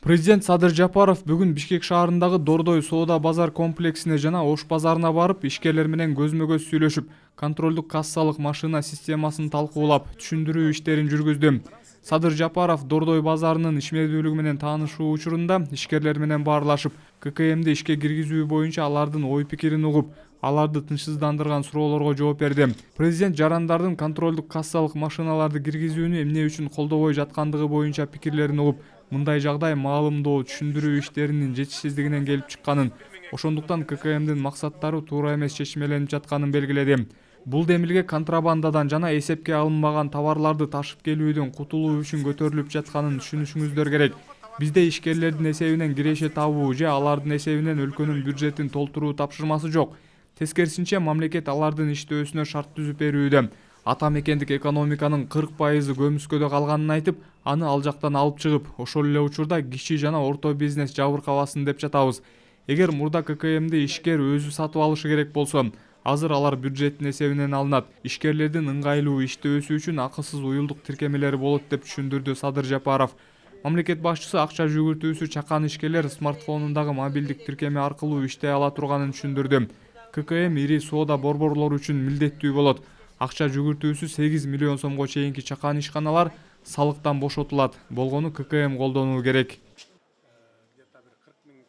Президент Садыр Жапаров бүгүн Бишкек шаарындагы Дордой соода базар комплексине жана Ош базарына барып, ишкерлер менен көзмө-көз сүйлөшүп, контролдук кассалык машина системасын талкуулап, түшүндүрүү иштерин жүргүздү. Садыр Жапаров Дордой базарынын ишмердүүлүгү менен таанышуу учурунда ишкерлер менен баарлашып, ККМди ишке киргизүү боюнча алардын ой пикирин угуп, аларды тынчсыздандырган суроолорго жооп берди. Президент жарандардын контролдук кассалык машиналарды киргизүүнү эмне үчүн колдобой жаткандыгы боюнча пикирлерин угуп, мындай жагдай маалымдоо түшүндүрүү иштеринин жетишсиздигинен келип чыкканын, ошондуктан ККМдин максаттары туура эмес чечмеленип жатканын белгиледи. Бул демилге контрабандадан жана эсепке алынбаган товарларды ташып келүүдөн кутулуу үчүн көтөрүлүп жатканын түшүнүшүңүздөр керек. Бизде ишкерлердин эсебинен киреше табуу же алардын эсебинен өлкөнүн бюджетин толтуруу тапшырмасы жок. Тескерисинче, мамлекет алардын иштөөсүнө шарт түзүп берүүдө. Ата мекендик экономиканын 40% көмүскөдө калганын айтып, аны ал жактан алып чыгып, ошол эле учурда кичи жана орто бизнес жабыркабасын деп жатабыз. Эгер мурда ККМди ишкер өзү сатып алышы керек болсо, азыр алар бюджеттин эсебинен алынат. Ишкерлердин ыңгайлуу иштөөсү үчүн акысыз уюлдук тиркемелери болот деп түшүндүрдү Садыр Жапаров. Мамлекет башчысы акча жүгүртүүсү чакан ишкерлер смартфонундагы мобилдик тиркеме аркылуу иштей ала турганын түшүндүрдү. ККМ ири соода борборлору үчүн милдеттүү болот. Акча жүгүртүүсү 8 миллион сомго чейинки чакан ишканалар салыктан бошотулат. Болгону ККМ колдонуу керек.